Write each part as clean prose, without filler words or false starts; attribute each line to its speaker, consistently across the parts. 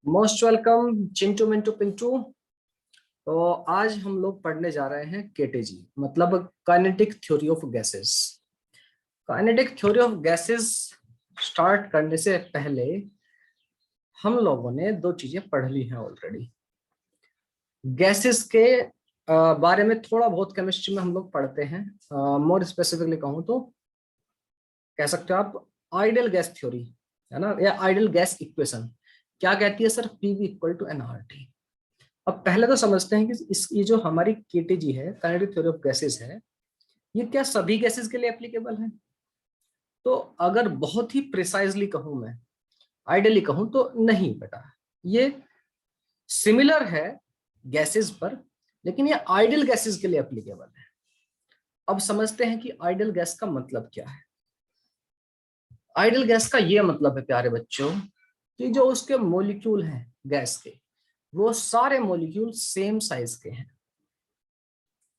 Speaker 1: Most welcome Chintu Mintu Pintu. तो आज हम लोग पढ़ने जा रहे हैं केटीजी मतलब kinetic theory of gases. Kinetic theory of gases start करने से पहले हम लोगों ने दो चीजें पढ़ ली हैं ऑलरेडी। गैसेस के बारे में थोड़ा बहुत केमिस्ट्री में हम लोग पढ़ते हैं। मोर स्पेसिफिकली कहूँ तो कह सकते हो आप आइडियल गैस थ्योरी, है ना, या आइडियल गैस इक्वेशन क्या कहती है sir? PV equal to NRT. अब पहले तो समझते हैं कि ये जो हमारी केटीजी है, काइनेटिक थ्योरी ऑफ गैसेस है, ये क्या सभी गैसेस के लिए एप्लीकेबल है? तो अगर बहुत ही प्रिसाइजली कहूं, मैं आइडियली कहूं तो नहीं बेटा, ये सिमिलर है गैसेस पर, लेकिन ये आइडियल गैसेस के लिए एप्लीकेबल है। अब समझते हैं कि आइडियल गैस का मतलब क्या है। आइडियल गैस का ये मतलब है प्यारे बच्चों कि जो उसके मॉलिक्यूल हैं गैस के, वो सारे मॉलिक्यूल सेम साइज के हैं।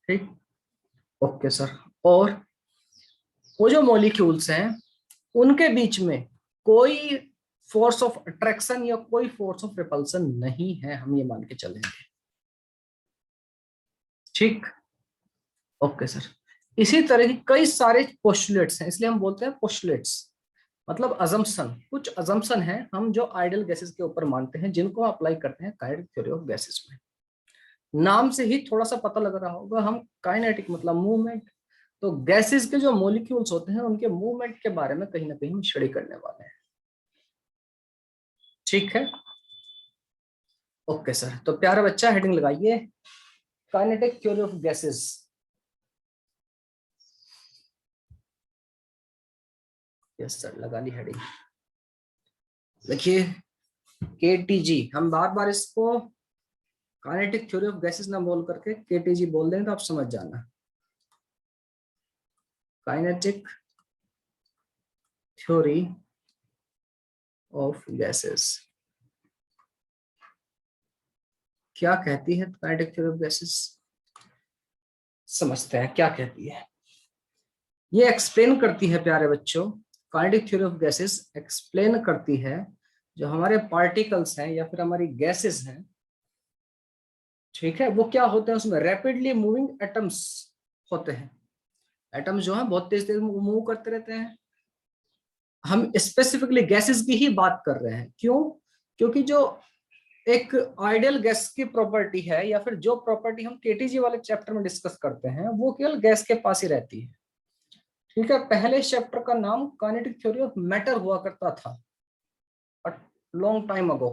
Speaker 1: ठीक, ओके सर। और वो जो मॉलिक्यूल्स हैं उनके बीच में कोई फोर्स ऑफ अट्रैक्शन या कोई फोर्स ऑफ रिपल्सन नहीं है, हम ये मान के चलेंगे। ठीक, ओके सर। इसी तरह की कई सारे पोस्टुलेट्स हैं, इसलिए हम बोलते हैं पोस्टुलेट्स मतलब अजम्पशन। कुछ अजम्पशन है हम जो आइडियल गैसेस के ऊपर मानते हैं, जिनको अप्लाई करते हैं काइनेटिक थ्योरी ऑफ गैसेस में। नाम से ही थोड़ा सा पता लग रहा होगा, हम काइनेटिक मतलब मूवमेंट, तो गैसेस के जो मॉलिक्यूल्स होते हैं उनके मूवमेंट के बारे में कहीं ना कहीं स्टडी करने वाले हैं। ठीक है, ओके सर। तो प्यारा बच्चा हेडिंग लगाइए, kinetic theory of gases. Yes sir, लगा ली हेडिंग। देखिए केटीजी, हम बार बार इसको काइनेटिक थ्योरी ऑफ गैसेस ना बोल करके केटीजी बोल दें तो आप समझ जाना। काइनेटिक थ्योरी ऑफ गैसेस क्या कहती है? काइनेटिक थ्योरी ऑफ गैसेस समझते हैं क्या कहती है। ये एक्सप्लेन करती है प्यारे बच्चों, kinetic theory of gases explain करती है जो हमारे पार्टिकल्स हैं या फिर हमारी गैसेस हैं, ठीक है, वो क्या होते हैं, उसमें रैपिडली मूविंग एटम्स होते हैं। एटम्स जो है बहुत तेज तेज मूव करते रहते हैं। हम स्पेसिफिकली गैसेस की ही बात कर रहे हैं। क्यों? क्योंकि जो एक आइडियल गैस की प्रॉपर्टी है या फिर जो प्रॉपर्टी हम केटीजी वाले चैप्टर में डिस्कस करते हैं, वो केवल गैस के पास ही रहती है। ठीक है, पहले चैप्टर का नाम काइनेटिक थ्योरी ऑफ मैटर हुआ करता था लॉन्ग टाइम अगो,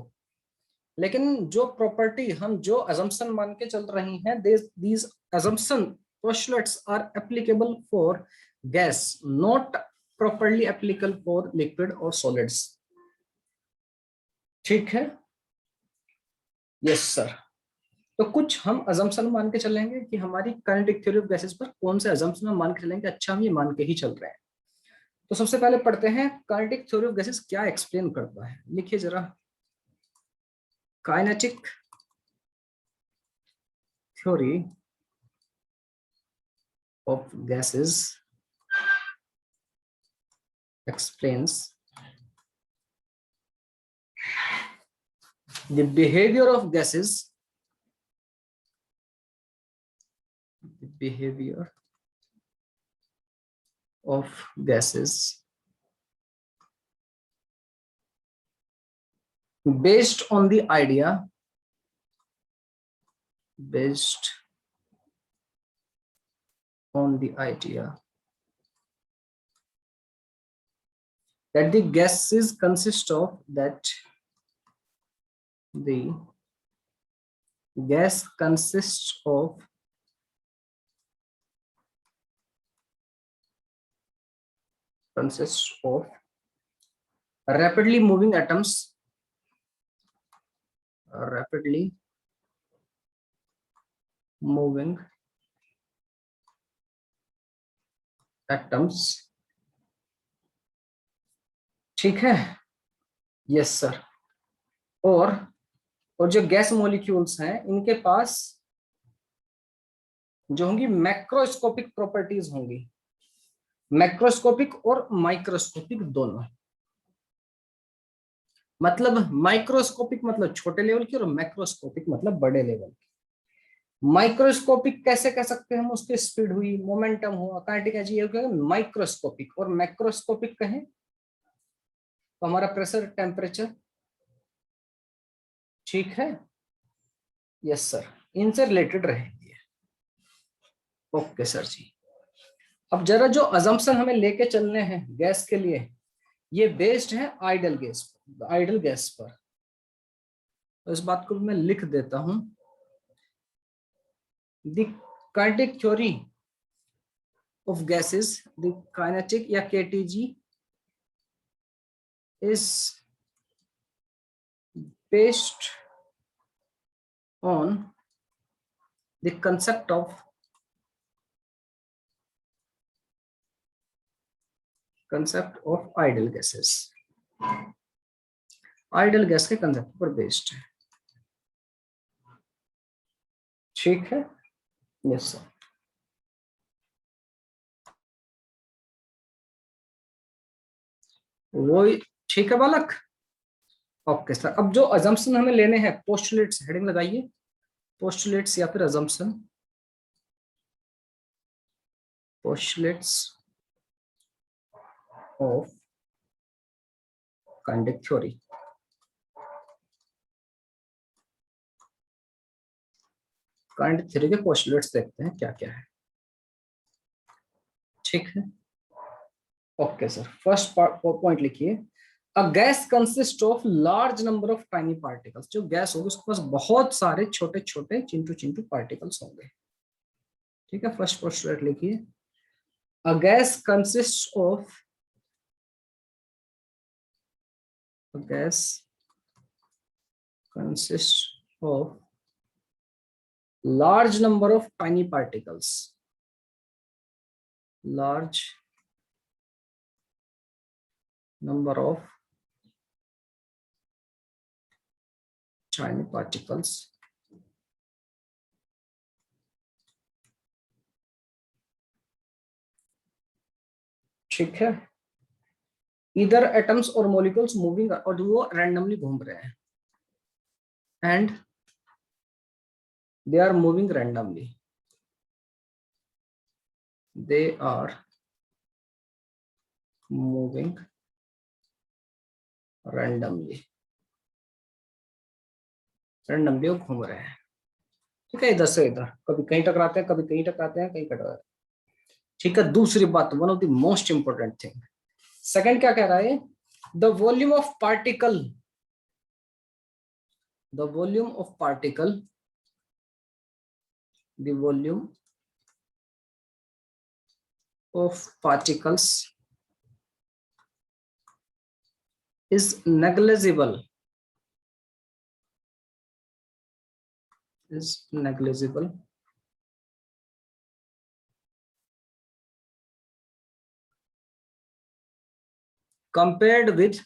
Speaker 1: लेकिन जो प्रॉपर्टी हम जो अजम्पशन मान के चल रही हैं, these assumption postulates are applicable for gas, not properly applicable for liquid और सॉलिड्स। ठीक है, यस सर। तो कुछ हम अजम्पशन मान के चलेंगे कि हमारी काइनेटिक थ्योरी ऑफ गैसेस पर कौन से अजम्पशन हम मान के चलेंगे, अच्छा हम ये मान के ही चल रहे हैं। तो सबसे पहले पढ़ते हैं काइनेटिक थ्योरी ऑफ गैसेस क्या एक्सप्लेन करता है। लिखिए जरा, kinetic theory of gases explains the behavior of gases, the behavior of gases based on the idea, based on the idea that the gases consist of, that the gas consists of rapidly moving atoms, rapidly moving atoms। ठीक है, yes sir. और जो gas molecules हैं इनके पास जो होंगी macroscopic properties होंगी, macroscopic और माइक्रोस्कोपिक दोनों। मतलब माइक्रोस्कोपिक मतलब छोटे लेवल की और मैक्रोस्कोपिक मतलब बड़े लेवल की। माइक्रोस्कोपिक कैसे कह सकते हैं हम, उसकी स्पीड हुई, मोमेंटम हुआ, काइनेटिक एनर्जी, ये क्या माइक्रोस्कोपिक। और मैक्रोस्कोपिक कहें तो हमारा प्रेशर, टेम्परेचर, ठीक है। यस सर, इनसे रिलेटेड रहेंगे। ओके सर जी। अब जरा जो अजम्पशन हमें लेके चलने हैं गैस के लिए, ये बेस्ड है आइडल गैस, आइडल गैस पर। तो इस बात को मैं लिख देता हूं। The kinetic theory of gases, the kinetic या KTG is based on the concept of ideal gases. Ideal gas के कंसेप्ट पर बेस्ड है, ठीक है। Yes sir. वो ठीक है बालक। Okay sir. अब जो अजम्पशन हमें लेने हैं, पोस्टुलेट्स, हेडिंग लगाइए, पोस्टुलेट्स या फिर assumption, postulates of kinetic theory. Kinetic theory के पोस्टुलेट्स देखते हैं क्या क्या है, ठीक है। ओके सर, फर्स्ट पॉइंट लिखिए। A gas consist of large number of tiny particles. जो गैस होगी उसके पास बहुत सारे छोटे छोटे चिंटू चिंटू पार्टिकल्स होंगे, ठीक है। फर्स्ट पोस्टुलेट लिखिए। A gas consist of, a gas consists of large number of tiny particles, large number of tiny particles ठीक है। इधर एटम्स और मॉलिक्यूल्स मूविंग, और वो रैंडमली घूम रहे हैं, and they are moving randomly, they are moving randomly, randomly वो घूम रहे हैं, ठीक है। इधर से इधर, कभी कहीं टकराते हैं, कभी कहीं टकराते हैं, कहीं टकराते हैं, ठीक है। दूसरी बात, one of the most important thing, second क्या कह रहा है, the volume of particle, the volume of particle, the volume of particles is negligible, is negligible compared with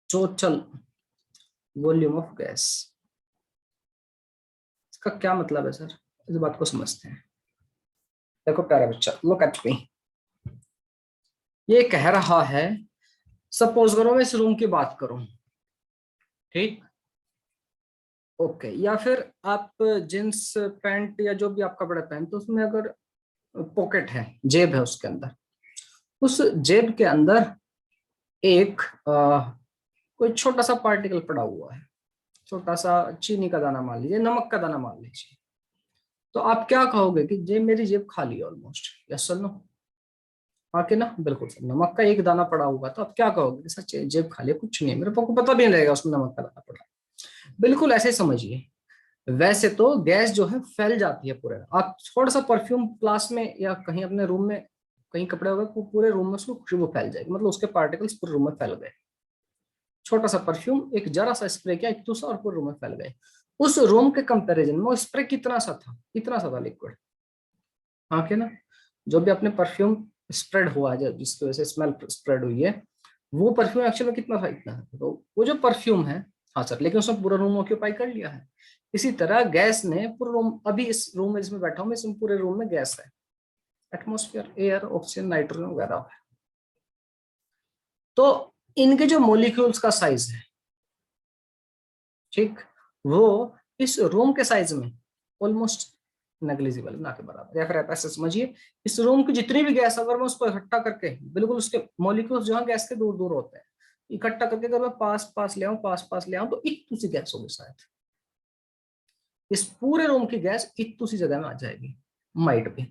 Speaker 1: total volume of gas। इसका क्या मतलब है सर, इस बात को समझते हैं। देखो प्यारा बच्चा, लुक एट मी। ये कह रहा है, सपोज करो मैं इस रूम की बात करूं, ठीक, ओके। या फिर आप जींस पैंट या जो भी आप कपड़े पहनते हो, उसमें अगर पॉकेट है, जेब है, उसके अंदर, उस जेब के अंदर एक कोई छोटा सा पार्टिकल पड़ा हुआ है, छोटा सा चीनी का दाना मान लीजिए, नमक का दाना मान लीजिए, तो आप क्या कहोगे कि जेब, मेरी जेब खाली है ऑलमोस्ट, यस सर नो, हाँ कि ना, बिल्कुल सर। नमक का एक दाना पड़ा हुआ, तो आप क्या कहोगे कि सर जेब खाली है, कुछ नहीं है, मेरे को पता भी नहीं रहेगा उसमें नमक का दाना पड़ा। बिल्कुल ऐसे समझिए। वैसे तो गैस जो है फैल जाती है पूरे, आप थोड़ा सा परफ्यूम क्लास में या कहीं अपने रूम में कहीं कपड़े हो गए, पूरे रूम में उसको खुशबू फैल जाएगी, मतलब उसके पार्टिकल्स पूरे रूम में फैल गए। छोटा सा परफ्यूम, एक जरा सा स्प्रे किया, एक दूसरा, और पूरे रूम में फैल गए। उस रूम के कंपैरिजन में वो स्प्रे कितना सा था, इतना सा था लिक्विड, हाँ के ना। जो भी अपने परफ्यूम स्प्रेड हुआ है, जिसकी वजह से स्मेल स्प्रेड हुई है, वो परफ्यूम एक्चुअली में कितना था, इतना था। तो वो जो परफ्यूम है, हाँ सर, लेकिन उसने पूरा रूम ऑक्यूपाई कर लिया है। इसी तरह गैस ने पूरा रूम, अभी इस रूम में जिसमें बैठा हूं मैं, इस पूरे रूम में गैस है, एटमॉस्फेयर, एयर, ऑक्सीजन, नाइट्रोजन वगैरह है। तो इनके जो मॉलिक्यूल्स का साइज है, ठीक, वो इस रूम के साइज में ऑलमोस्ट नेग्लिजिबल, ना के बराबर, या फिर आप ऐसे समझिए, इस रूम की जितनी भी गैस, अगर मैं उसको इकट्ठा करके, बिल्कुल उसके मॉलिक्यूल्स जो है गैस के दूर दूर होते हैं, इकट्ठा करके अगर मैं पास पास ले आऊं, पास पास ले आऊं, तो इतनी सी गैस होगी शायद। इस पूरे रूम की गैस इतनी सी जगह में आ जाएगी, माइट भी।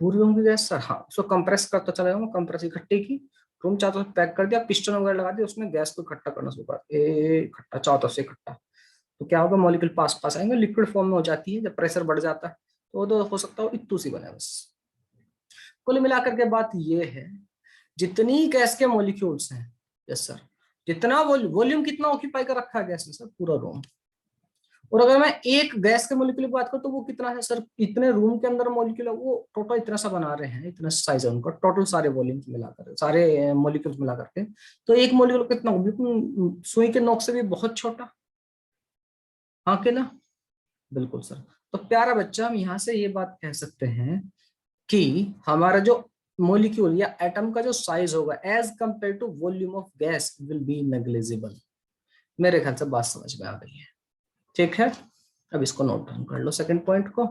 Speaker 1: पूरी रूम की गैस सर, हाँ, उसको कंप्रेस करता चला जाऊंगा, कंप्रेस इकट्ठी की, रूम चारों तरफ पैक कर दिया, पिस्टन वगैरह लगा दिया, उसमें गैस को इकट्ठा करना शुरू कर, इकट्ठा चारों तरफ से इकट्ठा। तो क्या होगा, मॉलिक्यूल पास पास आएंगे, लिक्विड फॉर्म में हो जाती है, जब प्रेशर बढ़ जाता है तो वो तो हो सकता है इतू सी बने बस। कुल मिलाकर के बात ये है, जितनी गैस के मॉलिक्यूल्स हैं, यस सर, जितना वॉल्यूम कितना ऑक्यूपाई कर रखा है गैस ने सर, पूरा रूम। और अगर मैं एक गैस के मॉलिक्यूल की बात करूं तो वो कितना है सर, इतने रूम के अंदर मॉलिक्यूल है वो टोटल इतना सा बना रहे हैं, इतना साइज है उनका, टोटल सारे वॉल्यूम मिलाकर, सारे मॉलिक्यूल्स मिला करके। तो एक मॉलिक्यूल कितना, बिल्कुल सुई के नोक से भी बहुत छोटा, हाँ के ना, बिल्कुल सर। तो प्यारा बच्चा, हम यहाँ से ये बात कह सकते हैं कि हमारा जो मोलिक्यूल या एटम का जो साइज होगा as compare to volume of gas will be negligible. मेरे ख्याल से बात समझ में आ गई है, ठीक है। अब इसको नोट डाउन कर लो, सेकंड पॉइंट को,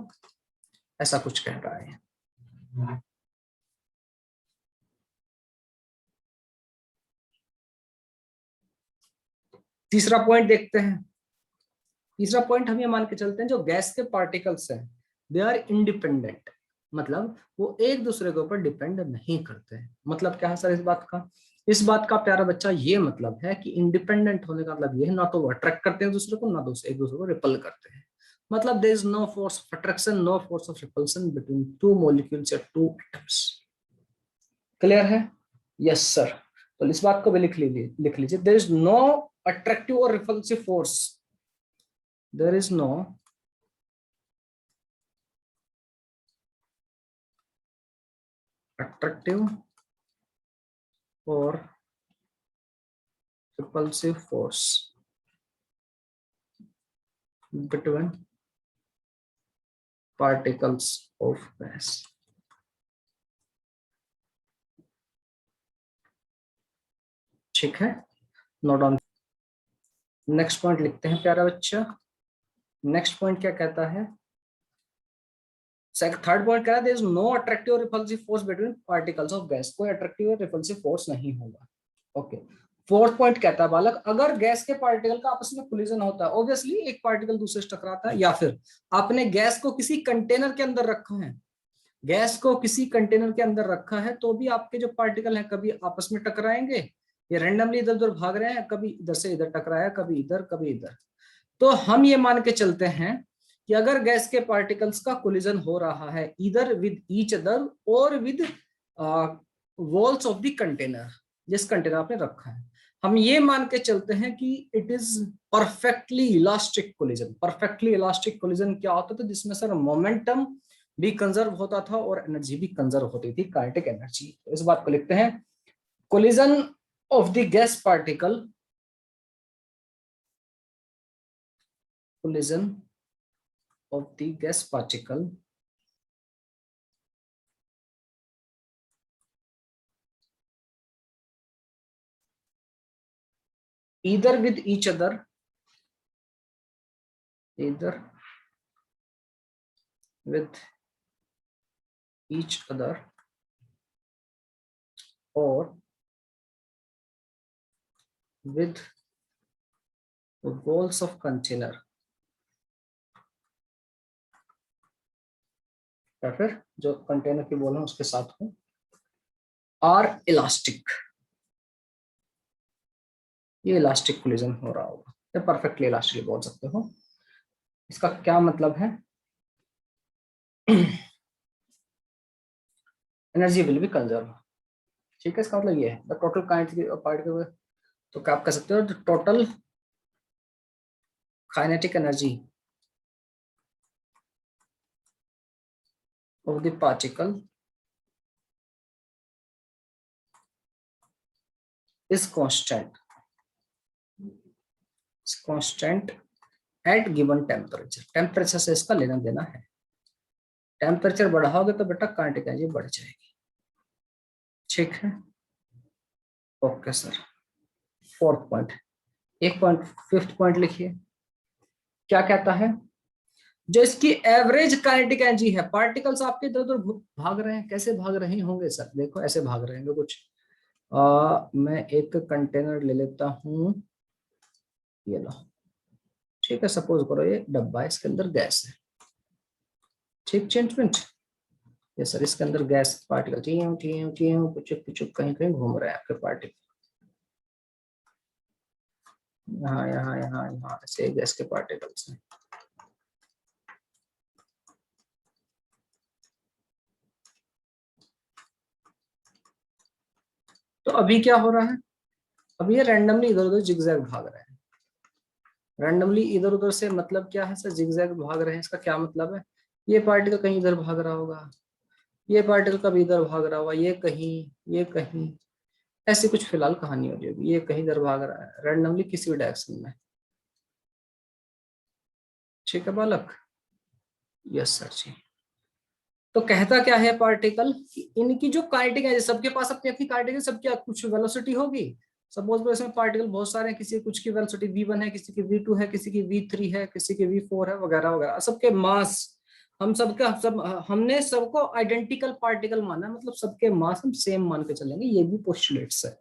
Speaker 1: ऐसा कुछ कह रहा है। तीसरा पॉइंट देखते हैं। तीसरा पॉइंट हम ये मान के चलते हैं, जो गैस के पार्टिकल्स हैं दे आर इंडिपेंडेंट, मतलब वो एक दूसरे के ऊपर डिपेंड नहीं करते हैं। मतलब क्या है सर इस बात का, इस बात का प्यारा बच्चा ये मतलब है कि इंडिपेंडेंट होने का मतलब ये है, ना तो वो अट्रैक्ट करते हैं दूसरे को, ना तो एक दूसरे को रिपल करते हैं। मतलब there is no force of attraction, no force of repulsion between two molecules या टू एटम्स। क्लियर है? Yes sir. तो इस बात को भी लिख लीजिए, देयर इज नो अट्रैक्टिव और repulsive force, there is no attractive or repulsive force between particles of gas। ठीक है, नोट डाउन। नेक्स्ट पॉइंट लिखते हैं प्यारा बच्चा। नेक्स्ट पॉइंट क्या कहता है, थर्ड पॉइंट कह रहा है देयर इज नो अट्रैक्टिव और repulsive force between particles of gas, कोई अट्रैक्टिव और रिपल्सिव फोर्स नहीं होगा। ओके। फोर्थ पॉइंट कहता है बालक, अगर गैस के पार्टिकल का आपस में कोलिजन होता है, ऑब्वियसली एक पार्टिकल दूसरे से टकराता है, या फिर आपने गैस को किसी कंटेनर के अंदर रखा है, गैस को किसी कंटेनर के अंदर रखा है, तो भी आपके जो पार्टिकल हैं कभी आपस में टकराएंगे, ये रैंडमली इधर उधर भाग रहे हैं, कभी इधर से इधर टकराया, कभी इधर कभी इधर। तो हम ये मान के चलते हैं कि अगर गैस के पार्टिकल्स का कोलिजन हो रहा है इधर विद ईच अदर और with walls of the container, जिस कंटेनर आपने रखा है, हम ये मान के चलते हैं कि it is perfectly elastic collision. Perfectly elastic collision क्या होता था, जिसमें सर मोमेंटम भी कंजर्व होता था और एनर्जी भी कंजर्व होती थी, काइनेटिक एनर्जी। इस बात को लिखते हैं, collision of the gas particle, collision of the gas particle either with each other, either with each other or with the walls of container, या फिर जो कंटेनर की वॉल है उसके साथ हो, आर इलास्टिक, ये इलास्टिक कोलिजन हो रहा होगा, या परफेक्टली इलास्टिक बोल सकते हो। इसका क्या मतलब है, एनर्जी विल बी कंजर्व। ठीक है, इसका मतलब ये है द टोटल काइनेटिक पार्टिकल, तो क्या आप कह सकते हो total kinetic energy of the particle is constant at given temperature। Temperature से इसका लेना देना है। टेम्परेचर बढ़ाओगे तो बेटा काइनेटिक एनर्जी बढ़ जाएगी। ठीक है, ओके सर। फोर्थ पॉइंट, एक पॉइंट, फिफ्थ पॉइंट लिखिए। क्या कहता है? जो इसकी एवरेज काइनेटिक एनर्जी है, पार्टिकल्स आपके इधर उधर भाग रहे हैं, कैसे भाग रहे होंगे सर? देखो ऐसे भाग रहे होंगे कुछ। मैं एक कंटेनर ले लेता हूं, ये लो। ठीक है, सपोज करो ये डब्बा है, इसके अंदर गैस है। ठीक चेंजमेंट, ये सर इसके अंदर गैस पार्टिकल टीम टीम टीम पुचुक पुचुक कहीं कहीं घूम रहे हैं आपके पार्टिकल, यहाँ यहाँ यहाँ यहाँ ऐसे गैस के पार्टिकल्स हैं। तो अभी क्या हो रहा है? अभी ये रैंडमली इधर उधर जिगजैग भाग रहे हैं। रैंडमली इधर उधर से मतलब क्या है सर? जिगजैग भाग रहे हैं, इसका क्या मतलब है? ये पार्टिकल कहीं इधर भाग रहा होगा, ये पार्टिकल कभी इधर भाग रहा होगा, ये कहीं, ये कहीं, ऐसी कुछ फिलहाल कहानी हो जाएगी। ये कहीं इधर भाग रहा है रैंडमली किसी भी डायरेक्शन में। ठीक है बालक? यस सर जी। तो कहता क्या है पार्टिकल कि इनकी जो काइनेटिक है, सबके पास अपनी अपनी काइनेटिक है, सबकी कुछ वेलोसिटी होगी। सपोज इसमें पार्टिकल बहुत सारे हैं, किसी कुछ की वेलोसिटी v1 है, किसी की v2 है, किसी की v3 है, किसी की v4 है, वगैरह वगैरह। सबके मास, हम सबका सब हमने सबको आइडेंटिकल पार्टिकल माना, मतलब सबके मास हम सेम मान के चलेंगे, ये भी पोस्टुलेट्स है।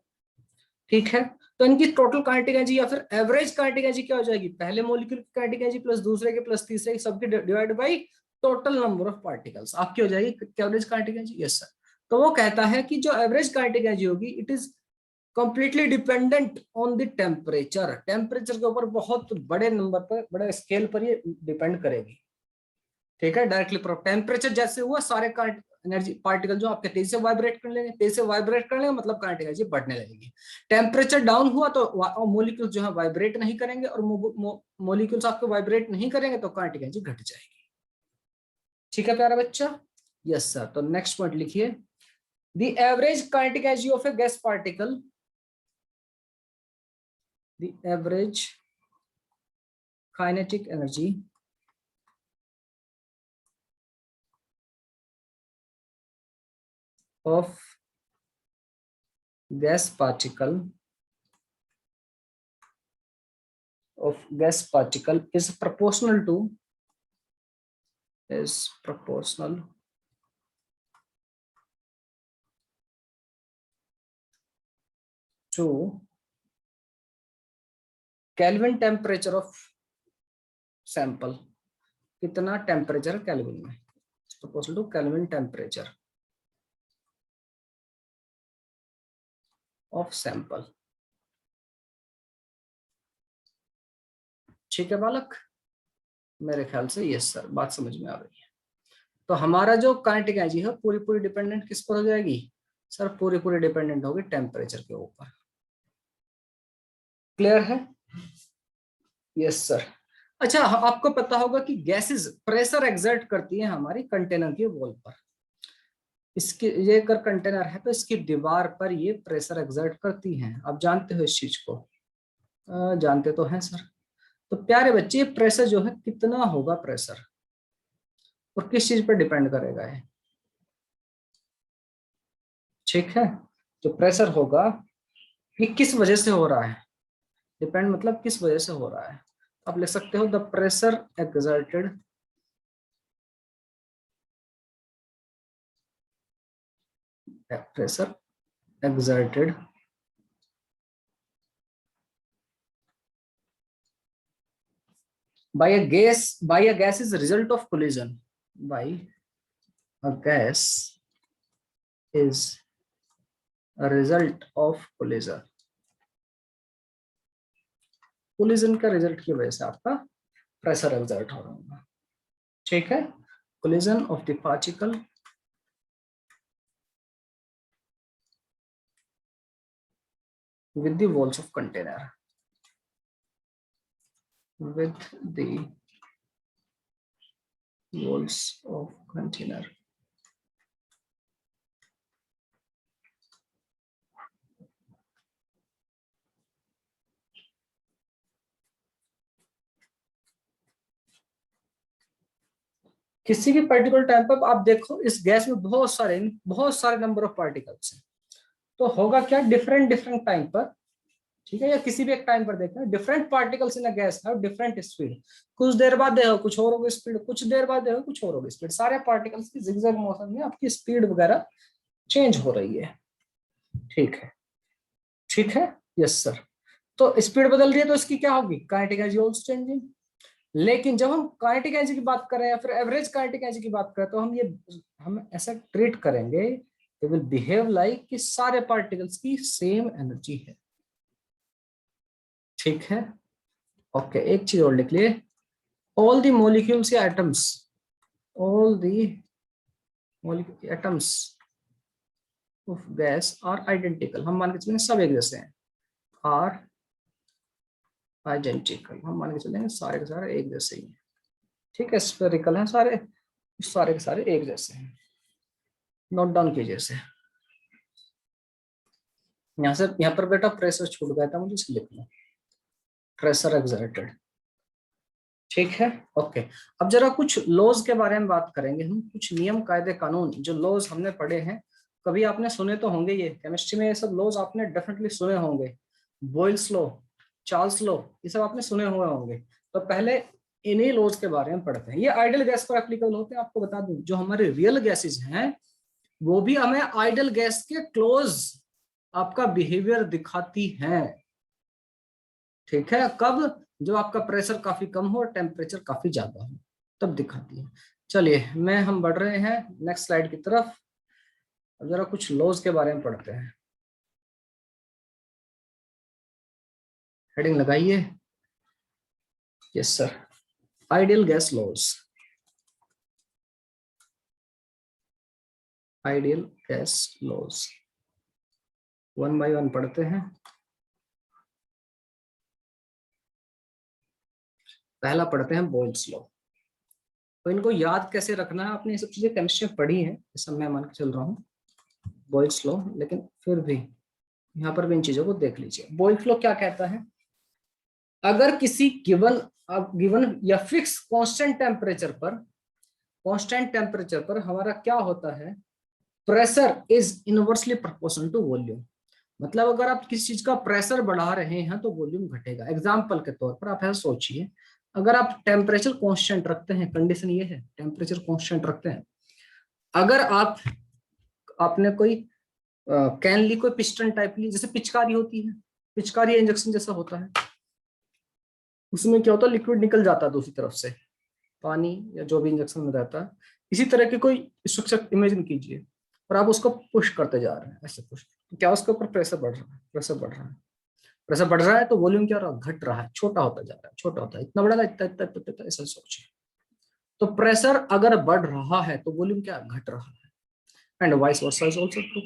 Speaker 1: ठीक है, तो इनकी टोटल काइनेटिक एनर्जी या फिर एवरेज काइनेटिक एनर्जी क्या हो जाएगी? पहले मॉलिक्यूल की काइनेटिक एनर्जी प्लस दूसरे के प्लस तीसरे के सबके divide by total number of particles, आपकी हो जाएगी average kinetic energy. Yes sir. तो वो कहता है कि जो एवरेज काइनेटिक एनर्जी होगी, it is completely dependent on the temperature. Temperature के ऊपर बहुत बड़े नंबर पर, बड़े स्केल पर ये डिपेंड करेगी। ठीक है, डायरेक्टली टेम्परेचर जैसे हुआ, सारे एनर्जी पार्टिकल जो आपके तेजी से वाइब्रेट कर लेंगे, तेजी से वाइब्रेट कर लेंगे, मतलब काइनेटिक एनर्जी बढ़ने लगेगी। टेम्परेचर डाउन हुआ तो मॉलिक्यूल्स जो है वाइब्रेट नहीं करेंगे, और मॉलिक्यूल्स आपके वाइब्रेट नहीं करेंगे तो काइनेटिक एनर्जी घट जाएगी। ठीक है प्यारा बच्चा? Yes sir. तो नेक्स्ट पॉइंट लिखिए, the average kinetic energy of a gas particle, the average kinetic energy of gas particle is proportional to Kelvin temperature of sample। कितना टेम्परेचर केल्विन में? proportional to Kelvin temperature of sample। ठीक है बालक? मेरे ख्याल से yes sir, बात समझ में आ रही है। तो हमारा जो काइनेटिक एनर्जी है पूरी पूरी डिपेंडेंट किस पर हो जाएगी सर? पूरी पूरी डिपेंडेंट होगी टेम्परेचर के ऊपर। क्लियर है? Yes sir. अच्छा, आपको पता होगा कि गैसेस प्रेशर एक्सर्ट करती है हमारी कंटेनर की वॉल पर। इसके, ये अगर कंटेनर है तो इसकी दीवार पर ये प्रेशर एक्सर्ट करती हैं। आप जानते हो इस चीज को? जानते तो हैं सर। तो प्यारे बच्चे, प्रेशर जो है कितना होगा प्रेशर, और किस चीज पर डिपेंड करेगा ये? ठीक है, जो प्रेशर होगा ये किस वजह से हो रहा है? डिपेंड मतलब किस वजह से हो रहा है। आप लिख सकते हो the pressure exerted pressure exerted by a gas is a result of collision by a gas is a result of collision। collision का रिजल्ट की वजह से आपका प्रेशर एक्सर्ट हो रहा होगा। ठीक है, collision of the particle with the walls of container, with the walls of container। किसी भी पर्टिकुलर टाइम पर आप देखो इस गैस में बहुत सारे नंबर ऑफ पार्टिकल्स हैं, तो होगा क्या, डिफरेंट डिफरेंट टाइम पर, ठीक है, या किसी भी एक टाइम पर देखना, different particles in a guys have different speed. कुछ देर बाद देखो कुछ और होगी स्पीड, कुछ देर बाद देखो कुछ और होगी स्पीड, सारे पार्टिकल्स की जिगजैग मोशन में आपकी स्पीड वगैरह चेंज हो रही है। ठीक है, ठीक है, यस सर। तो स्पीड बदल रही है तो इसकी क्या होगी, काइनेटिक एनर्जी ऑल्सो चेंजिंग। लेकिन जब हम काइनेटिक एनर्जी की बात करें या फिर एवरेज काइनेटिक एनर्जी की बात करें, तो हम ऐसा ट्रीट करेंगे, दे विल बिहेव लाइक कि सारे पार्टिकल्स की सेम एनर्जी है। ठीक है, ओके, एक चीज और लिख लिए, ऑल द मॉलिक्यूल्स या atoms, all the atoms of gas are identical, हम मान के चलेंगे सब एक जैसे हैं, आर आइडेंटिकल, हम मान के चलेंगे सारे के सारे एक जैसे ही हैं। ठीक है, स्फेरिकल हैं सारे, सारे के सारे एक जैसे हैं। नोट डाउन कीजिए इसे, यहाँ पर बेटा प्रेशर छूट गया था मुझे, इसे लिखना, प्रेशर एक्सर्टेड। ठीक है, ओके। अब जरा कुछ लॉज के बारे में बात करेंगे हम, कुछ नियम कायदे कानून जो लॉज हमने पढ़े हैं, कभी आपने सुने तो होंगे, ये केमिस्ट्री में ये सब लॉज आपने डेफिनेटली सुने होंगे, बॉयल्स लॉ, चार्ल्स लॉ, ये सब आपने सुने हुए होंगे। तो पहले इन्हीं लॉज के बारे में पढ़ते हैं। ये आइडियल गैस पर एप्लीकेबल होते हैं, आपको बता दूं, जो हमारे रियल गैसेज हैं वो भी हमें आइडियल गैस के क्लोज आपका बिहेवियर दिखाती हैं। ठीक है, कब, जब आपका प्रेशर काफी कम हो और टेम्परेचर काफी ज्यादा हो, तब दिखाती है। चलिए हम बढ़ रहे हैं नेक्स्ट स्लाइड की तरफ। अब जरा कुछ लॉज के बारे में पढ़ते हैं, हेडिंग लगाइए। Yes sir, ideal gas laws, ideal gas laws, one by one पढ़ते हैं। पहला पढ़ते हैं बॉयल्स लॉ। तो इनको याद कैसे रखना है, आपने ये सब चीजें केमिस्ट्री में पढ़ी है, जैसा मैं मान के चल रहा हूँ, बॉयल्स लॉ, लेकिन फिर भी यहाँ पर भी इन चीजों को देख लीजिए। बॉयल्स लॉ क्या कहता है, अगर किसी गिवन या फिक्स कांस्टेंट टेम्परेचर पर हमारा क्या होता है, pressure is inversely proportional to volume. मतलब अगर आप किसी चीज का प्रेशर बढ़ा रहे हैं तो वॉल्यूम घटेगा। एग्जाम्पल के तौर पर आप ऐसा सोचिए, अगर आप टेम्परेचर कांस्टेंट रखते हैं, कंडीशन ये है टेम्परेचर कांस्टेंट रखते हैं, अगर आपने कोई कैन ली, कोई पिस्टन टाइप ली, जैसे पिचकारी होती है, पिचकारी इंजेक्शन जैसा होता है, उसमें क्या होता है, लिक्विड निकल जाता है दूसरी तरफ से, पानी या जो भी इंजेक्शन में रहता है। इसी तरह की कोई स्ट्रक्चर इमेजिन कीजिए और आप उसको पुश करते जा रहे हैं, ऐसे पुश, क्या उसके ऊपर प्रेशर बढ़ रहा है, प्रेशर बढ़ रहा है, प्रेशर बढ़ रहा है, तो वॉल्यूम क्या हो रहा है, घट रहा है, छोटा होता जा रहा है, छोटा होता है, इतना बढ़ेगा, इतना इतना इतना इतना, ऐसा सोचिए। तो प्रेशर अगर बढ़ रहा है तो वॉल्यूम क्या घट रहा है, and vice versa is also true.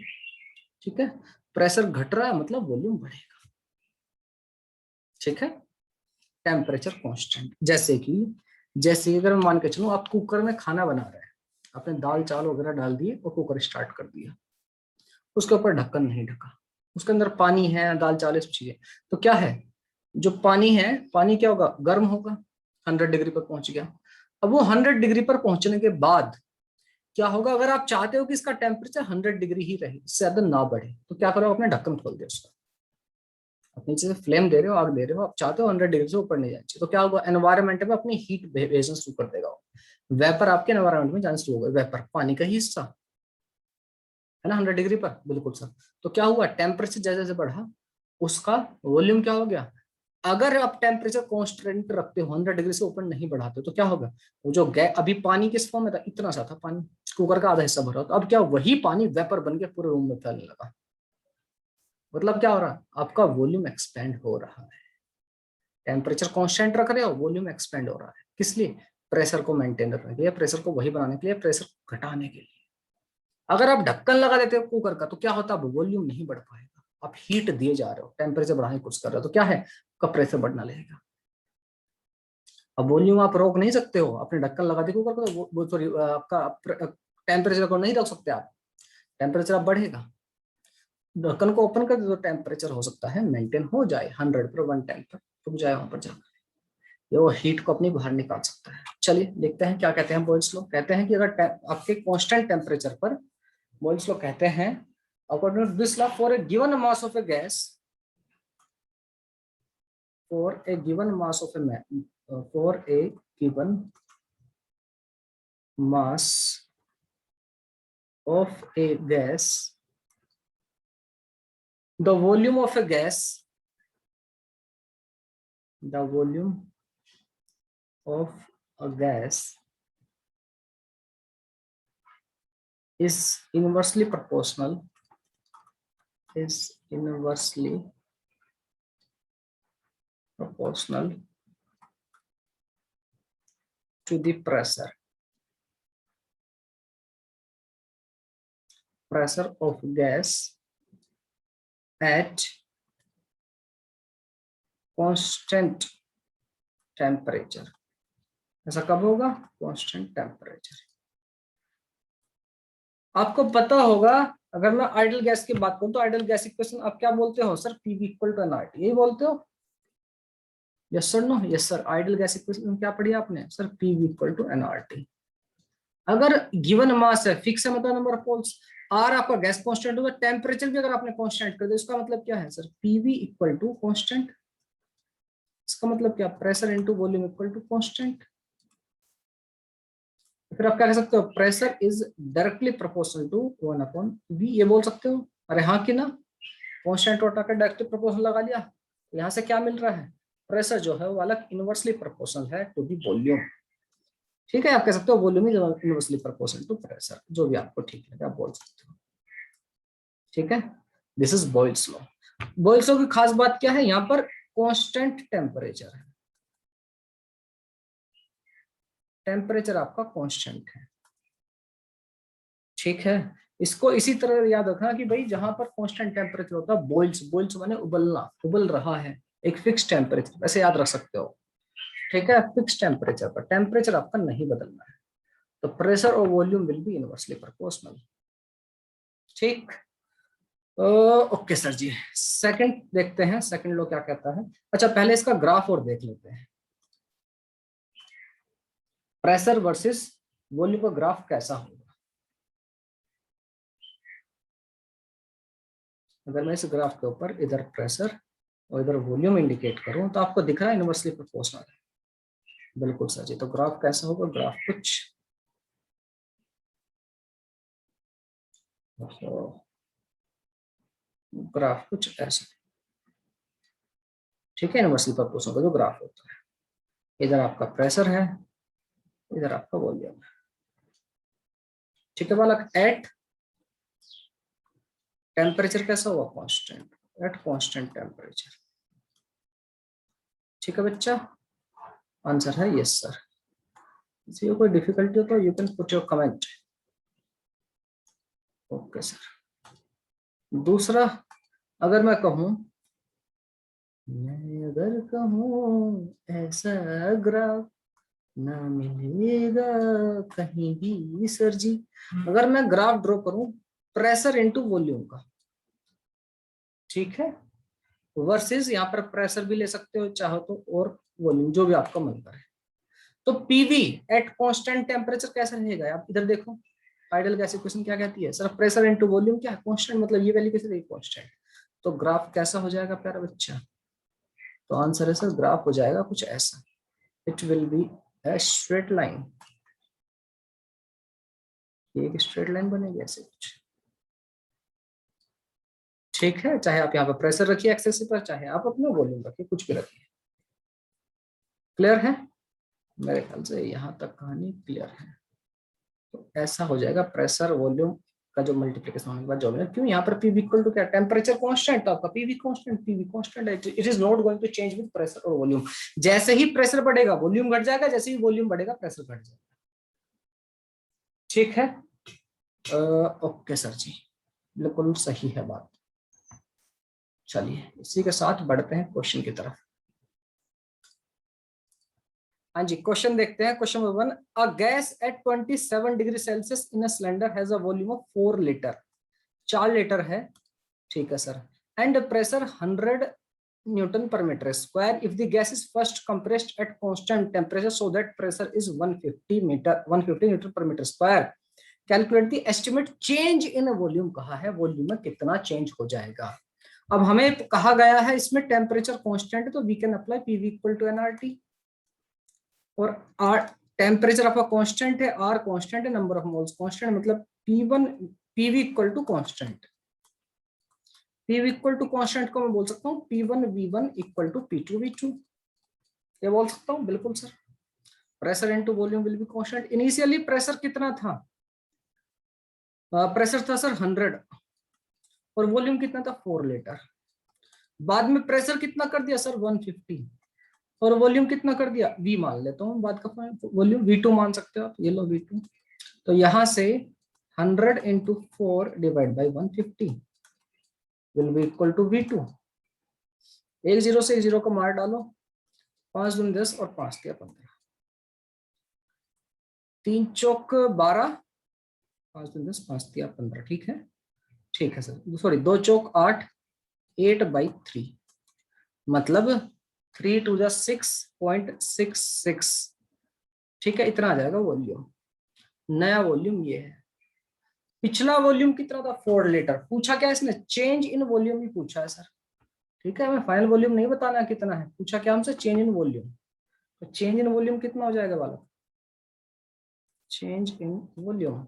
Speaker 1: ठीक है, प्रेशर घट रहा है मतलब वॉल्यूम बढ़ेगा। ठीक है, टेम्परेचर कांस्टेंट, जैसे कि अगर मैं मान के चलूं, आप कुकर में खाना बना रहे हैं, आपने दाल चावल वगैरह डाल दिए और कुकर स्टार्ट कर दिया, उसके ऊपर ढक्कन नहीं ढका, उसके अंदर पानी है, दाल चावल सब चीजें, तो क्या है, जो पानी है, पानी क्या होगा, गर्म होगा, 100 डिग्री पर पहुंच गया। अब वो 100 डिग्री पर पहुंचने के बाद क्या होगा, अगर आप चाहते हो कि इसका टेम्परेचर 100 डिग्री ही रहे, इससे ज्यादा ना बढ़े, तो क्या करो, अपने ढक्कन खोल दे उसका, आप नीचे से फ्लेम दे रहे हो, आग दे रहे हो, आप चाहते हो 100 डिग्री से ऊपर नहीं जाए, तो क्या होगा, एनवायरमेंट में अपनी हीट भेजना शुरू कर देगा, वेपर आपके एनवायरमेंट में जाना शुरू होगा, वेपर पानी का ही हिस्सा है ना, 100 डिग्री पर, बिल्कुल सर। तो क्या हुआ, टेम्परेचर जैसे जैसे बढ़ा, उसका वॉल्यूम क्या हो गया, अगर आप टेम्परेचर कांस्टेंट रखते हो, 100 डिग्री से ऊपर नहीं बढ़ाते, तो क्या होगा, वो जो गैस, अभी पानी किस फॉर्म में था, इतना सा था पानी, कुकर का आधा हिस्सा भरा, तो अब क्या, वही पानी वेपर बन के पूरे रूम में फैलने लगा। मतलब क्या हो रहा है, आपका वॉल्यूम एक्सपेंड हो रहा है, टेम्परेचर कांस्टेंट रख रहे हो, वॉल्यूम एक्सपेंड हो रहा है, किस लिए, प्रेशर को मेंटेन रखने के लिए, प्रेशर को वही बनाने के लिए, प्रेशर घटाने के लिए। अगर आप ढक्कन लगा देते हो कुकर का, तो क्या होता है, वॉल्यूम नहीं बढ़ पाएगा, आप हीट दिए जा रहे हो, टेम्परेचर बढ़ाने की कोशिश कर रहे हो, तो क्या है, आपका प्रेशर बढ़ना लगेगा। अब वॉल्यूम आप रोक नहीं सकते हो, आपने ढक्कन लगा दिया कुकर का, वो सॉरी आपका टेम्परेचर को नहीं रोक सकते आप, टेम्परेचर अब बढ़ेगा, ढक्कन को ओपन कर दे तो टेम्परेचर हो सकता है मेंटेन हो जाए 100 पर, 110 पर रुक जाए वहां पर जाकर, ये वो हीट को अपनी बाहर निकाल सकता है। चलिए देखते हैं क्या कहते हैं बॉयल्स लॉ। कहते हैं कि अगर आपके कांस्टेंट टेम्परेचर पर, बॉयल्स लॉ कहते हैं according to this law for a given mass of a gas, for a given mass of a for a given mass of a gas, the volume of a gas, the volume of a gas is inversely proportional, is inversely proportional to the pressure of gas at constant temperature। ऐसा कब होगा? Constant temperature. आपको पता होगा, अगर मैं idol gas की बात करूं तो आइडल गैस इक्वेशन आप क्या बोलते हो sir? PV equal to NRT, यही बोलते हो? Yes sir, no? Yes sir. Ideal gas equation क्या पढ़ी आपने sir? PV equal to NRT. अगर गिवन मास है, फिक्स है, मतलब नंबर ऑफ मोल्स, आर आपका गैस कांस्टेंट होगा, टेम्परेचर भी अगर आपने कांस्टेंट कर दिया, इसका मतलब क्या है sir? PV equal to constant. इसका मतलब क्या? Pressure into volume equal to constant. फिर आप क्या कह सकते हो? Pressure is directly proportional to 1/V, ये बोल सकते हो। अरे हाँ कि ना? कांस्टेंट उठा कर डायरेक्टली प्रोपोर्शनल लगा लिया, यहाँ से क्या मिल रहा है? प्रेशर जो है वो वाला इनवर्सली प्रोपोर्शनल है टू दी वॉल्यूम। ठीक है, आप कह सकते हो volume is inversely proportional to pressure, जो भी आपको ठीक लगे आप बोल सकते हो। ठीक है, this is Boyle's law. Boyle's law की खास बात क्या है? यहाँ पर कांस्टेंट टेम्परेचर है, टेम्परेचर आपका कांस्टेंट है। ठीक है, इसको इसी तरह याद रखना कि भाई जहां पर कांस्टेंट टेम्परेचर होता है, बॉइल्स, बॉइल्स माने उबलना, उबल रहा है, एक फिक्स टेम्परेचर, ऐसे याद रख सकते हो। ठीक है, फिक्स टेम्परेचर पर टेम्परेचर आपका नहीं बदलना है, तो प्रेशर और volume will be inversely proportional. ठीक, ओके सर जी। सेकंड देखते हैं, सेकंड लॉ क्या कहता है। अच्छा, पहले इसका ग्राफ और देख लेते हैं। प्रेशर वर्सेस वॉल्यूम का ग्राफ कैसा होगा? अगर मैं इस ग्राफ के ऊपर इधर प्रेशर और इधर वॉल्यूम इंडिकेट करूं तो आपको दिख रहा है इनवर्सली प्रोपोर्शनल है। बिल्कुल सर जी। तो ग्राफ कैसा होगा? ग्राफ कुछ ऐसा। ठीक है, इनवर्सली प्रोपोर्शनल का जो ग्राफ होता है, इधर आपका प्रेशर है, इधर आपका वॉल्यूम है। ठीक है बालक, एट टेम्परेचर कैसा हुआ? Constant, at constant temperature. ठीक है बच्चा, आंसर है यस सर। किसी को कोई डिफिकल्टी हो तो you can put your comment. Okay sir. दूसरा, अगर मैं कहूं, मैं अगर कहूं ऐसा ग्राफ ना मिलेगा कहीं भी सर जी। अगर मैं ग्राफ ड्रॉ करूं प्रेशर इनटू वॉल्यूम का, ठीक है, वर्सेस यहाँ पर प्रेशर भी ले सकते हो चाहो तो, और वॉल्यूम, जो भी आपका मन करे, तो पीवी एट कांस्टेंट टेम्परेचर कैसा रहेगा? आप इधर देखो, आइडल गैस इक्वेशन क्या कहती है सर? प्रेशर इनटू वॉल्यूम क्या है? कांस्टेंट, मतलब ये वैल्यू कैसे रहेगी? कांस्टेंट। तो ग्राफ कैसा हो जाएगा प्यारा बच्चा? तो आंसर है सर, ग्राफ हो जाएगा कुछ ऐसा, it will B a straight line. एक स्ट्रेट लाइन बनेगी ऐसे कुछ। ठीक है, चाहे आप यहाँ पर प्रेशर रखिए एक्सेस पर, चाहे आप अपना वॉल्यूम रखिए, कुछ भी रखिए। क्लियर है? मेरे ख्याल से यहाँ तक कहानी क्लियर है। तो ऐसा हो जाएगा प्रेशर वॉल्यूम का जो मल्टीप्लिकेशन होने के बाद जो मिलेगा। क्यों? यहाँ पर पीवी इक्वल टू क्या? टेम्परेचर कांस्टेंट, तो आपका पीवी कांस्टेंट, पीवी कांस्टेंट है, it is not going to change with pressure और वॉल्यूम। जैसे ही प्रेशर बढ़ेगा वॉल्यूम घट जाएगा, जैसे ही वॉल्यूम बढ़ेगा प्रेशर घट जाएगा। ठीक है, ओके सर जी, बिल्कुल सही है बात। चलिए इसी के साथ बढ़ते हैं क्वेश्चन की तरफ। हाँ जी, क्वेश्चन देखते हैं। Question number 1, a gas at 27 degree Celsius in a cylinder has a volume of 4 litre, 4 litre है। ठीक है sir, and pressure 100 Newton per meter square if the gas is first compressed at constant temperature so that pressure is 150 Newton per meter square. Calculate the estimate change in volume. कहा है volume में कितना change हो जाएगा. अब हमें कहा गया है इसमें टेम्परेचर कांस्टेंट है तो we can apply PV equal to NRT, और आर टेम्परेचर आपका कांस्टेंट है, आर कांस्टेंट है, नंबर ऑफ मोल्स कांस्टेंट, मतलब P1 PV equal to constant. PV equal to constant को मैं बोल सकता हूँ P1 V1 equal to P2 V2, ये बोल सकता हूँ. बिल्कुल sir. Pressure into volume will be constant. Initially pressure कितना था? प्रेशर था सर 100 और वॉल्यूम कितना था 4 लीटर. बाद में प्रेशर कितना कर दिया सर 150 और वॉल्यूम कितना कर दिया, V मान लेता हूँ बाद का, वॉल्यूम V2 मान सकते हो आप, ये लो V2. तो यहां से 100 into 4 divide by 150 will be equal to V2. एक जीरो से एक जीरो को मार डालो, 5 दूनी 10 और 5 तिया 15, 3 चौक 12, 5 दूनी 10, 5 तिया 15. ठीक है, ठीक है सर, सॉरी 2 चौक 8, 8/3, मतलब 3 to the 6.66. ठीक है, इतना आ जाएगा वॉल्यूम. नया वॉल्यूम ये है. पिछला वॉल्यूम कितना था 4 लीटर. पूछा क्या इसने, चेंज इन वॉल्यूम ही पूछा है सर. ठीक है, हमें फाइनल वॉल्यूम नहीं बताना कितना है, पूछा क्या हमसे चेंज इन वॉल्यूम. तो चेंज इन वॉल्यूम कितना हो जाएगा वाला, चेंज इन वॉल्यूम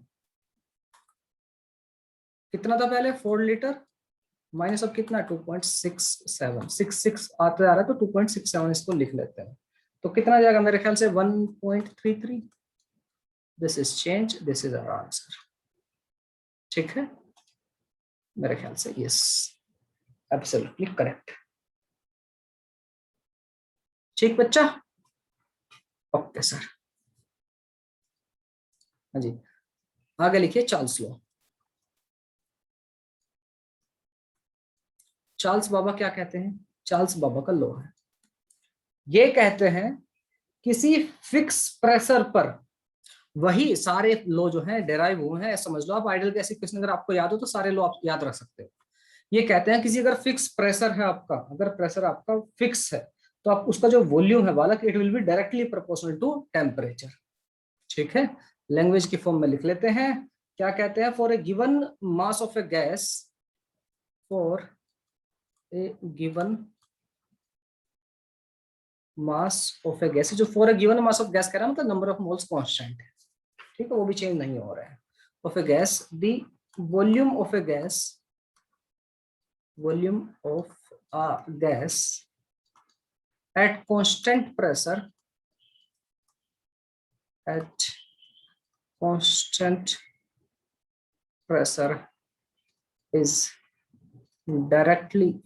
Speaker 1: कितना था पहले 4 लीटर माइनस अब कितना 2.67, 66 आता जा रहा है तो 2.67 इसको लिख लेते हैं. तो कितना जाएगा मेरे ख्याल से 1.33. This is change, this is our answer. ठीक है, मेरे ख्याल से यस, एब्सोल्युटली करेक्ट. ठीक बच्चा, ओके सर. हाँ जी, आगे लिखिए चार्ल्स लॉ. चार्ल्स बाबा क्या कहते हैं, चार्ल्स बाबा का लॉ है, ये कहते हैं किसी फिक्स प्रेशर पर, वही सारे लॉ जो हैं डेराइव हुए हैं, समझ लो आप. आइडियल गैस इक्वेशन अगर आपको याद हो तो सारे लॉ आप याद रख सकते हो. ये कहते हैं किसी अगर फिक्स प्रेशर है आपका, अगर प्रेशर आपका फिक्स है तो आप उसका जो वॉल्यूम है बालक, it will be directly proportional to temperature. ठीक है, लैंग्वेज की फॉर्म में लिख लेते हैं. क्या कहते हैं, for a given mass of a gas, for a given mass of a gas, जो for a given mass of gas कह रहा है मतलब नंबर ऑफ मोल्स कांस्टेंट है. ठीक है, वो भी चेंज नहीं हो रहा है. Of a gas, the volume of a gas, volume of a gas at constant pressure, at constant pressure is directly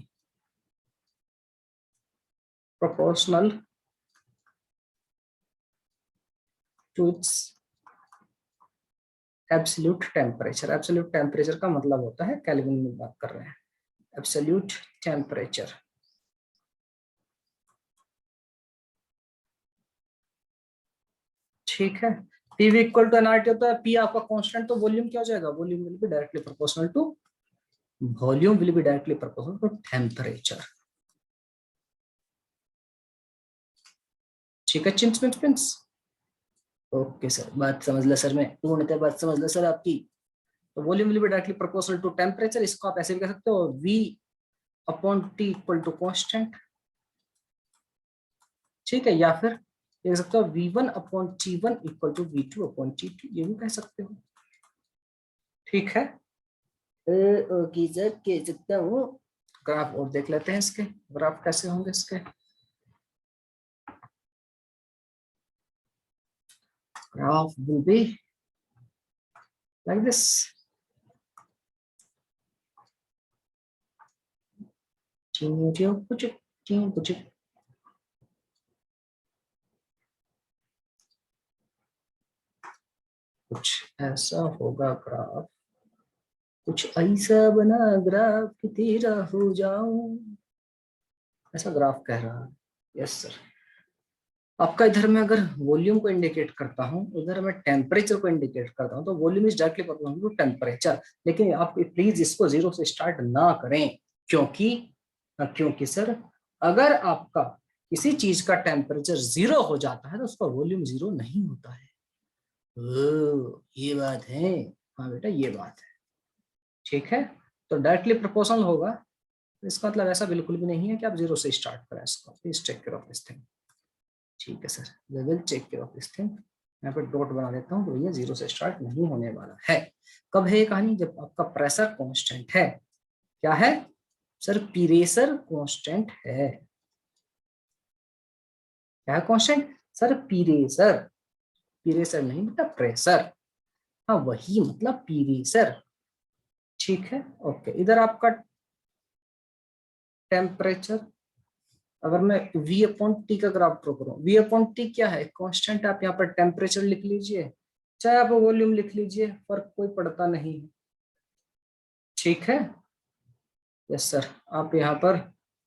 Speaker 1: proportional to its absolute temperature. absolute temperature का मतलब होता है, केल्विन में बात कर रहे हैं, absolute temperature. ठीक है, पीवी इक्वल टू एनआरटी होता है, पी आपका कांस्टेंट, तो वॉल्यूम क्या हो जाएगा, volume will be directly proportional to, volume will be directly proportional to temperature. ठीक है चिंप्स. ओके सर, बात समझ लो सर, मैं पूर्णतः बात समझ लो सर आपकी. तो volume will be directly proportional to temperature, इसको आप ऐसे भी कह सकते हो V upon T equal to constant. ठीक है, या फिर कह सकते हो V1 upon T1 equal to V2 upon T2, ये भी कह सकते हो. ठीक है, ओके सर, कह सकता हूँ. ग्राफ और देख लेते हैं इसके, ग्राफ कैसे होंगे इसके. Graph will be like this. कुछ ऐसा होगा ग्राफ, कुछ ऐसा बना ग्राफ कि तेरा हो जाऊं, ऐसा ग्राफ कह रहा है. Yes sir. आपका इधर मैं अगर वॉल्यूम को इंडिकेट करता हूं, उधर मैं टेम्परेचर को इंडिकेट करता हूं, तो volume is directly proportional to temperature. लेकिन आप प्लीज इसको जीरो से स्टार्ट ना करें, क्योंकि सर अगर आपका किसी चीज का टेम्परेचर 0 हो जाता है तो उसका वॉल्यूम 0 नहीं होता है। ये बात है। हाँ बेटा ये बात है, ठीक है। तो डायरेक्टली प्रोपोर्शनल होगा, इसका मतलब ऐसा बिल्कुल भी नहीं है कि आप 0 से स्टार्ट करें इसको। Please take care of this thing. ठीक है sir, we will take care of this thing. यहाँ पे डॉट बना देता हूँ, तो ये 0 से स्टार्ट नहीं होने वाला है। कब है ये कहानी? जब आपका प्रेशर कांस्टेंट है। क्या है सर? प्रेशर कांस्टेंट है। क्या कांस्टेंट सर? प्रेशर। प्रेशर नहीं बेटा, प्रेशर। हाँ वही मतलब प्रेशर। ठीक है ओके। इधर आपका टेम्परेचर, अगर मैं V अपॉन टी का ग्राफ ड्रॉ करूं, V अपॉन टी क्या है? कांस्टेंट। आप यहाँ पर टेम्परेचर लिख लीजिए, चाहे आप वॉल्यूम लिख लीजिए, फर्क कोई पड़ता नहीं। ठीक है यस सर, आप यहाँ पर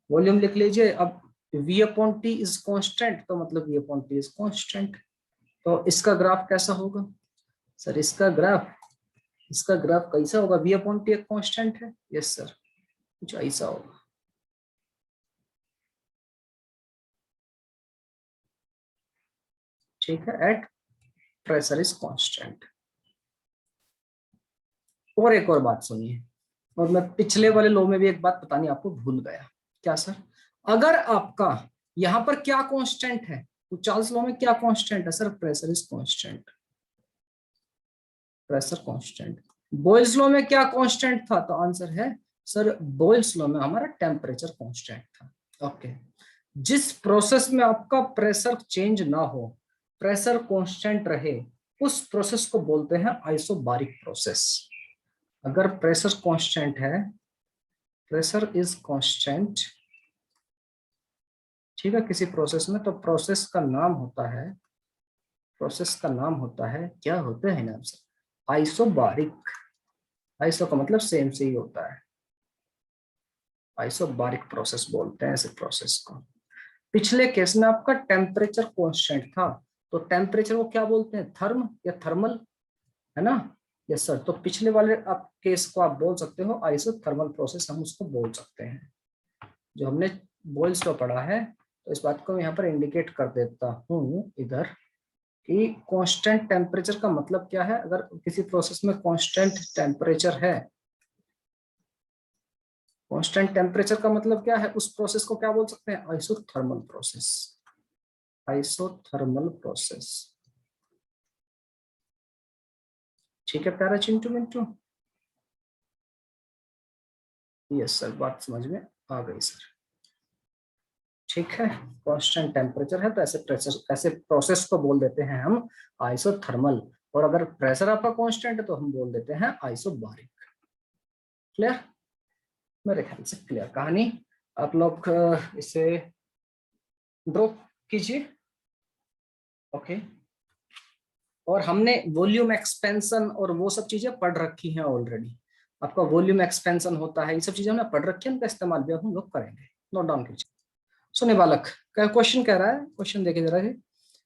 Speaker 1: वॉल्यूम लिख लीजिए। अब V upon T is constant, तो मतलब V upon T is constant. तो इसका ग्राफ कैसा होगा सर? इसका ग्राफ कैसा होगा? V अपॉन टी एक कांस्टेंट है। यस सर, कुछ ऐसा होगा। ठीक है, एट प्रेशर इज कांस्टेंट। और एक और बात सुनिए, और मैं पिछले वाले लॉ में भी एक बात बतानी आपको भूल गया। क्या सर? अगर आपका यहां पर क्या कांस्टेंट है? तो चार्ल्स लॉ में क्या कांस्टेंट है sir? Pressure is constant. Pressure constant. Boyle's law में क्या कांस्टेंट था? तो आंसर है सर, बॉयल्स लॉ में हमारा टेम्परेचर कांस्टेंट था। ओके। जिस प्रोसेस में आपका प्रेशर चेंज ना हो, प्रेशर कांस्टेंट रहे, उस प्रोसेस को बोलते हैं आइसोबारिक प्रोसेस। अगर प्रेशर कांस्टेंट है, प्रेशर इज कांस्टेंट, ठीक है, किसी प्रोसेस में, तो प्रोसेस का नाम होता है, क्या होता है नाम से? आइसोबारिक। आइसो का मतलब सेम से ही होता है, आइसोबारिक प्रोसेस बोलते हैं ऐसे प्रोसेस को। पिछले केस में आपका टेम्परेचर कांस्टेंट था, तो टेम्परेचर को क्या बोलते हैं? थर्म या थर्मल, है ना? Yes sir. तो पिछले वाले आप केस को आप बोल सकते हो आइसोथर्मल प्रोसेस, हम उसको बोल सकते हैं, जो हमने बॉयल्स लॉ पढ़ा है। तो इस बात को मैं यहाँ पर इंडिकेट कर देता हूँ इधर, कि कांस्टेंट टेम्परेचर का मतलब क्या है। अगर किसी प्रोसेस में कांस्टेंट टेम्परेचर है, कांस्टेंट टेम्परेचर का मतलब क्या है? उस प्रोसेस को क्या बोल सकते हैं? Isothermal process. Isothermal process. ठीक है प्यारा चिंटू मिंटू? यस सर, बात समझ में आ गई सर। ठीक है, कांस्टेंट टेम्परेचर है तो ऐसे प्रेशर, ऐसे प्रोसेस को बोल देते हैं हम आइसोथर्मल। और अगर प्रेशर आपका कांस्टेंट है तो हम बोल देते हैं आइसोबारिक। क्लियर? मेरे ख्याल से क्लियर कहानी। आप लोग इसे ड्रॉ कीजिए। ओके। और हमने वॉल्यूम एक्सपेंशन और वो सब चीजें पढ़ रखी हैं ऑलरेडी। आपका वॉल्यूम एक्सपेंशन होता है, ये सब चीजें हमने पढ़ रखी है, उनका इस्तेमाल भी हम लोग करेंगे। नोट डाउन कीजिए। सुने बालक, क्वेश्चन कह रहा है, क्वेश्चन देखे जरा है।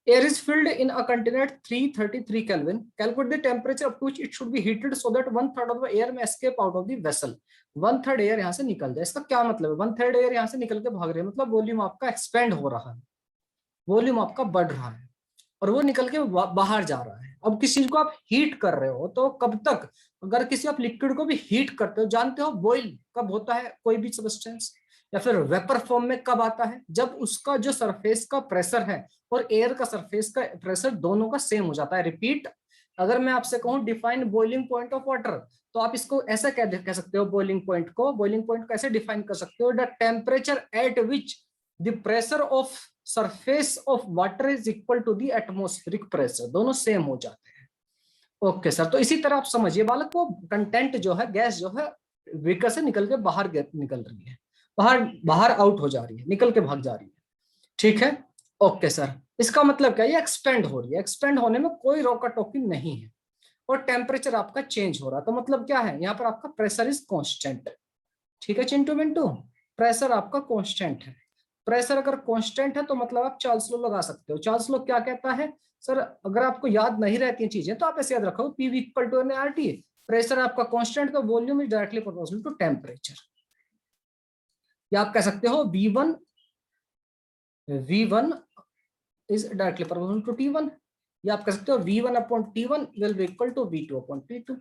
Speaker 1: Air is filled in a container at 333 Kelvin. Calculate the temperature up to which it should be heated so that 1/3 of the air may escape out of the vessel. 1/3 air यहाँ से निकल जाए। इसका क्या मतलब है? 1/3 एयर यहाँ से निकल के भाग रही है, मतलब वॉल्यूम आपका एक्सपेंड हो रहा है, वॉल्यूम आपका बढ़ रहा है, और वो निकल के बाहर जा रहा है। अब किसी चीज को आप हीट कर रहे हो तो कब तक? अगर किसी आप लिक्विड को भी हीट करते हो, जानते हो बॉइल कब होता है कोई भी सब्सटेंस, या फिर वेपर फॉर्म में कब आता है? जब उसका जो सरफेस का प्रेशर है और एयर का सरफेस का प्रेशर दोनों का सेम हो जाता है। रिपीट, अगर मैं आपसे कहूं define boiling point of water, तो आप इसको ऐसा कह सकते हो, बॉइलिंग पॉइंट को कैसे डिफाइन कर सकते हो? The temperature at which the pressure of surface of water is equal to the atmospheric pressure, दोनों सेम हो जाते हैं। ओके सर, तो इसी तरह आप समझिए बालक को, कंटेंट जो है, गैस जो है, बीकर से निकल के बाहर निकल रही है, बाहर बाहर आउट हो जा रही है, निकल के भाग जा रही है। ठीक है ओके सर। इसका मतलब क्या? ये एक्सपेंड हो रही है, एक्सपेंड होने में कोई रोका टोकी नहीं है, और टेम्परेचर आपका चेंज हो रहा है। तो मतलब क्या है? यहाँ पर आपका प्रेशर इज कांस्टेंट। ठीक है चिंटू मिंटू, प्रेशर आपका कांस्टेंट है। प्रेशर अगर कांस्टेंट है तो मतलब आप चार्ल्स लॉ लगा सकते हो। चार्ल्स लॉ क्या कहता है सर? अगर आपको याद नहीं रहती चीजें तो आप ऐसे याद रखो, P V equal to N R T. Pressure आपका कांस्टेंट, तो volume is directly proportional to temperature. या आप कह सकते हो V1 V1 is directly proportional to T1, या आप कह सकते हो V1 upon T1 will be equal to V2 upon T2।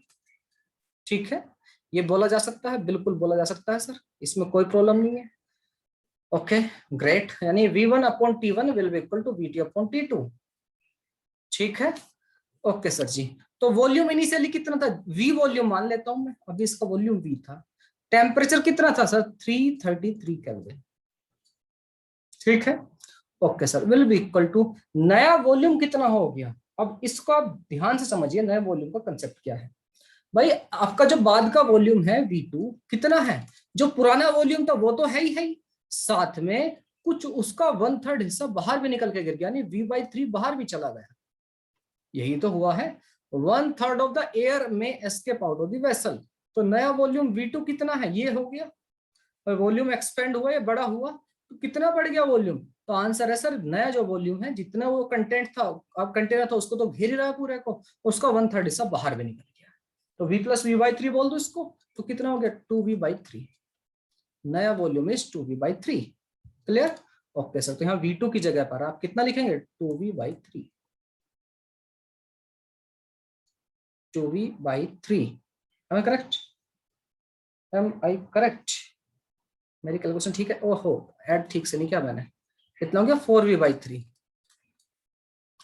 Speaker 1: ठीक है, ये बोला जा सकता है, बिल्कुल बोला जा सकता है सर, इसमें कोई प्रॉब्लम नहीं है। ओके ग्रेट, यानी V1 upon T1 will be equal to VT upon T2। ठीक है, ओके सर जी। तो वॉल्यूम इनिशियली कितना था, V वॉल्यूम मान लेता हूं मैं, अभी इसका वॉल्यूम V था। टेम्परेचर कितना था सर, 333 केल्विन। ठीक है, okay sir, will be equal to नया वॉल्यूम कितना हो गया। अब इसको आप ध्यान से समझिए, नए वॉल्यूम का कंसेप्ट क्या है भाई। आपका जो बाद का वॉल्यूम है V2 कितना है, जो पुराना वॉल्यूम था वो तो है ही, साथ में कुछ उसका 1/3 हिस्सा बाहर भी निकल के गिर गया, यानी V/3 बाहर भी चला गया। यही तो हुआ है, 1/3 ऑफ द एयर में escape out of the vessel. तो नया वॉल्यूम V2 कितना है, ये हो गया। और वॉल्यूम एक्सपेंड हुआ या बड़ा हुआ, तो कितना बढ़ गया वॉल्यूम। तो आंसर है सर, नया जो वॉल्यूम है, जितना वो कंटेंट था, अब कंटेनर था, उसको तो घेर ही रहा है पूरे को, उसका 1/3 हिस्सा बाहर भी निकल गया। तो V + V/3 बोल दो इसको, तो कितना हो गया 2V/3। नया volume is 2V/3। Clear, okay sir. तो यहाँ V2 की जगह पर आप कितना लिखेंगे, 2V/3। 2V/3, am I correct? Am I correct? मेरी कैलकुलेशन ठीक है। ओहो, ऐड ठीक से नहीं किया मैंने। कितना हो गया 4V/3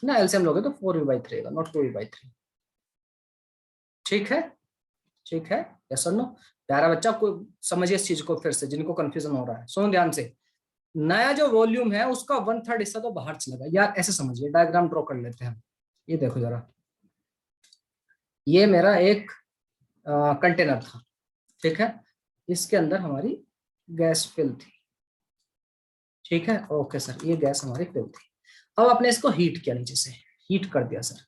Speaker 1: ना, एलसीएम लोगे तो 4V/3 आएगा, नॉट 2V/3। ठीक है, ठीक है, यस और नो। प्यारा बच्चा, को समझिए इस चीज को फिर से, जिनको कंफ्यूजन हो रहा है सुनो ध्यान से। नया जो वॉल्यूम है उसका 1/3 हिस्सा तो बाहर चलेगा यार, ऐसे समझिए, डायग्राम ड्रॉ कर लेते हैं। ये देखो जरा, ये मेरा एक कंटेनर था, ठीक है, इसके अंदर हमारी गैस फिल थी। ठीक है, ओके सर, ये गैस हमारी फिल थी। अब आपने इसको हीट किया, नीचे से हीट कर दिया सर।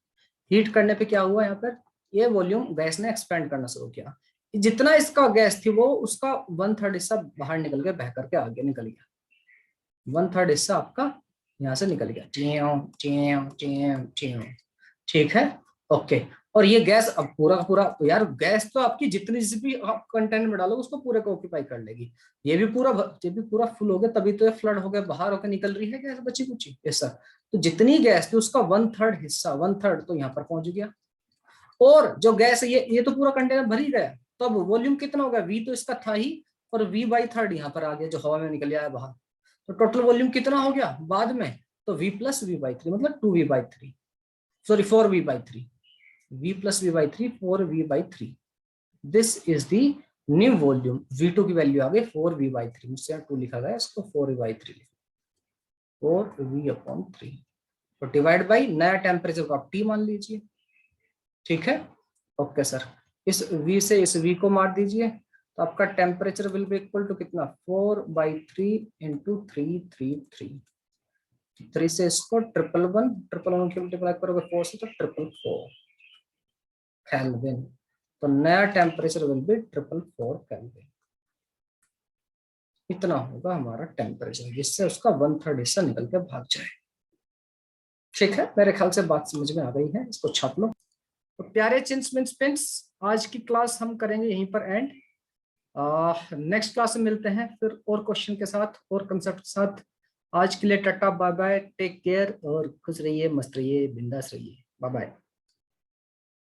Speaker 1: हीट करने पे क्या हुआ, यहाँ पर ये वॉल्यूम गैस ने एक्सपेंड करना शुरू किया। जितना इसका गैस थी वो उसका 1/3 हिस्सा बाहर निकल गया, बह करके आगे निकल गया। 1/3 हिस्सा आपका यहाँ से निकल गया, टियों टियों टियों टियों। ठीक है, ओके। और ये गैस अब पूरा का पूरा, यार गैस तो आपकी जितनी भी आप कंटेनर में डालोगे उसको पूरे को ऑक्यूपाई कर लेगी। ये भी पूरा फुल हो गया, तभी तो ये फ्लड हो गया, बाहर होकर निकल रही है गैस बची कुची ऐसा। तो जितनी गैस थी उसका 1/3 हिस्सा, 1/3 तो यहाँ पर पहुंच गया। और जो गैस है ये तो पूरा कंटेनर भर ही गया। तो अब वॉल्यूम कितना होगा, V तो इसका था ही, और V/3 यहाँ पर आ गया, जो हवा में निकल आया बाहर। तो टोटल वॉल्यूम कितना हो गया बाद में, तो V + V/3 मतलब 2V/3, sorry 4V/3। V + V/3 4V/3। This is the new volume. V2 की वैल्यू आ गई 4V/3, मुझसे यहाँ 2 लिखा गया, इसको 4V/3 4V/3। तो डिवाइड बाई नया टेम्परेचर को आप T मान लीजिए। ठीक है, ओके सर। इस V से इस V को मार दीजिए, तो आपका temperature will be equal to कितना, 4/3 × 333। 3 से इसको 111, 111 की मल्टीप्लाई करोगे 4 से तो 444 केल्विन। तो नया टेम्परेचर विल बी 444 केल्विन। इतना होगा हमारा टेम्परेचर, जिससे उसका 1/3 हिस्सा निकल के भाग जाए। ठीक है, मेरे ख्याल से बात समझ में आ गई है, इसको छाप लो। तो प्यारे चिंस मिन्स पिंस, आज की क्लास हम करेंगे यहीं पर एंड। नेक्स्ट क्लास में मिलते हैं फिर और क्वेश्चन के साथ और कंसेप्ट के साथ। आज के लिए tata bye bye, take care, और खुश रहिए, मस्त रहिए, बिंदास रहिए, बाय बाय।